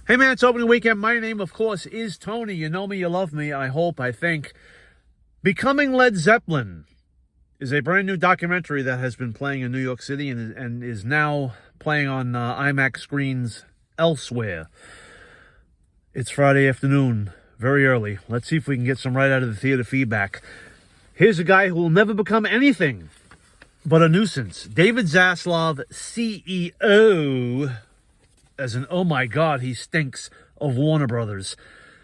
Hey man, it's opening weekend. My name, of course, is Tony. You know me, you love me, I hope, I think. Becoming Led Zeppelin is a brand new documentary that has been playing in New York City and is now playing on IMAX screens elsewhere. It's Friday afternoon, very early. Let's see if we can get some right out of the theater feedback. Here's a guy who will never become anything but a nuisance. David Zaslav, CEO, as an, oh my God, he stinks, of Warner Brothers.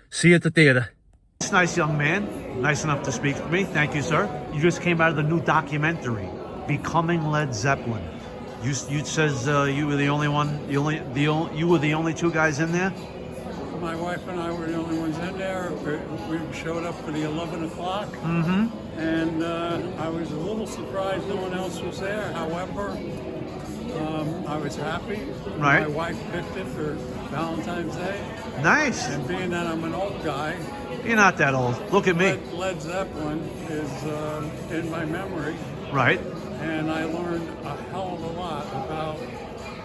See you at the theater. It's nice, young man. Nice enough to speak to me. Thank you, sir. You just came out of the new documentary, Becoming Led Zeppelin. You says you were the only one, you were the only two guys in there? My wife and I were the only ones in there. We showed up for the 11 o'clock. Mm-hmm. And I was a little surprised no one else was there. However, I was happy. Right. My wife picked it for Valentine's Day. Nice. And being that I'm an old guy, You're not that old. Look at me. Led Zeppelin is in my memory. Right. And I learned a hell of a lot about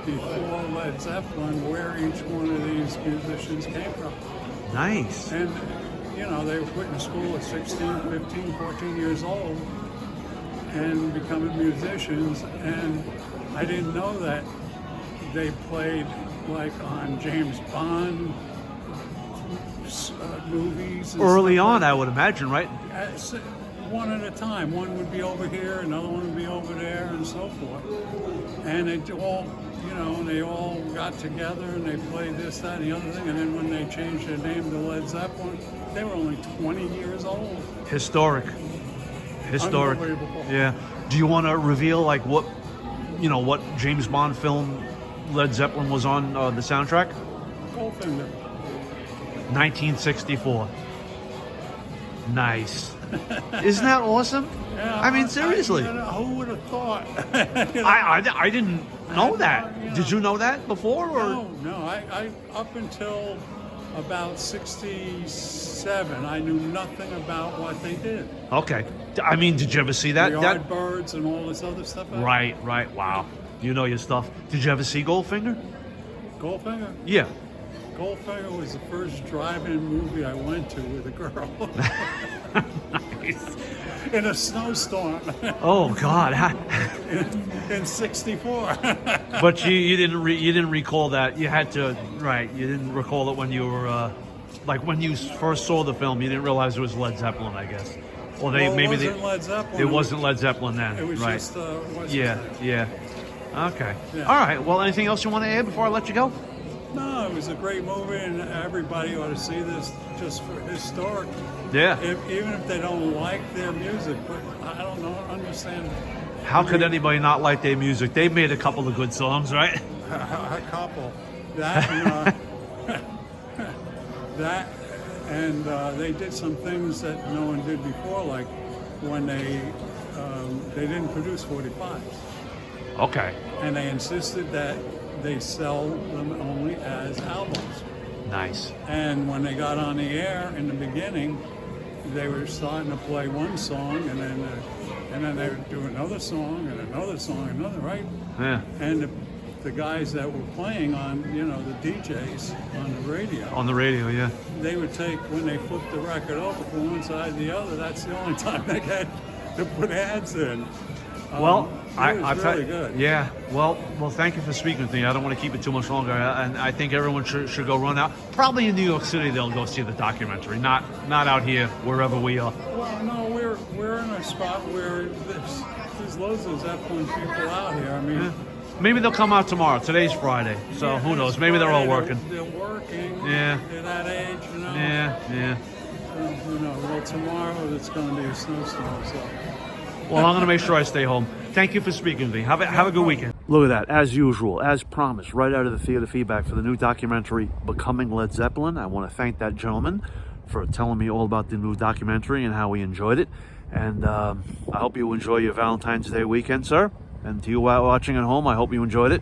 before Led Zeppelin, where each one of these musicians came from. Nice. And, you know, they were put in school at 16, 15, 14 years old and becoming musicians. And I didn't know that they played like on James Bond movies. And Early stuff on, like I would imagine, right? one at a time. One would be over here, another one would be over there, and so forth. And it all, you know, they all got together and they played this, that, and the other thing. And then when they changed their name to Led Zeppelin, they were only 20 years old. Historic. Unbelievable. Yeah. Do you want to reveal like what James Bond film Led Zeppelin was on the soundtrack? Goldfinger. 1964. Nice. Isn't that awesome? Yeah, I mean, seriously. Who would have thought? I didn't know that. Did you know that before? Or? No. I up until about 67, I knew nothing about what they did. Okay. I mean, did you ever see that? The Yardbirds and all this other stuff. Right. Wow. You know your stuff. Did you ever see Goldfinger? Goldfinger? Yeah. Goldfinger was the first drive-in movie I went to with a girl. Nice. In a snowstorm. Oh God. in 64. But you didn't recall that. You had to, right? You didn't recall it when you were like when you first saw the film. You didn't realize it was Led Zeppelin, I guess. Or Led Zeppelin. It wasn't Led Zeppelin then. It was right. just Yeah. Okay. Yeah. All right. Well, anything else you want to add before I let you go? No, it was a great movie, and everybody ought to see this just for historic. Yeah. Even if they don't like their music, but I don't understand. How could anybody not like their music? They made a couple of good songs, right? A couple. That and they did some things that no one did before, like when they didn't produce 45s. Okay. And they insisted that they sell them only as albums. Nice. And when they got on the air in the beginning, they were starting to play one song, and then they would do another song, and another, right? Yeah. And the guys that were playing on, the DJs on the radio. On the radio, yeah. They would take, when they flipped the record over from one side to the other, that's the only time they had to put ads in. Well, it was really good. Yeah. Well, thank you for speaking with me. I don't want to keep it too much longer, and I think everyone should go run out. Probably in New York City, they'll go see the documentary. Not out here, wherever we are. Well, no, we're in a spot where there's loads of Zeppelin people out here. I mean, maybe they'll come out tomorrow. Today's Friday, so who knows? Maybe they're all working. They're working. Yeah. They're that age, Yeah. So, well, tomorrow it's going to be a snowstorm, so. Well, I'm going to make sure I stay home. Thank you for speaking to me. Have a good weekend. Look at that. As usual, as promised, right out of the theater feedback for the new documentary, Becoming Led Zeppelin. I want to thank that gentleman for telling me all about the new documentary and how he enjoyed it. And I hope you enjoy your Valentine's Day weekend, sir. And to you watching at home, I hope you enjoyed it.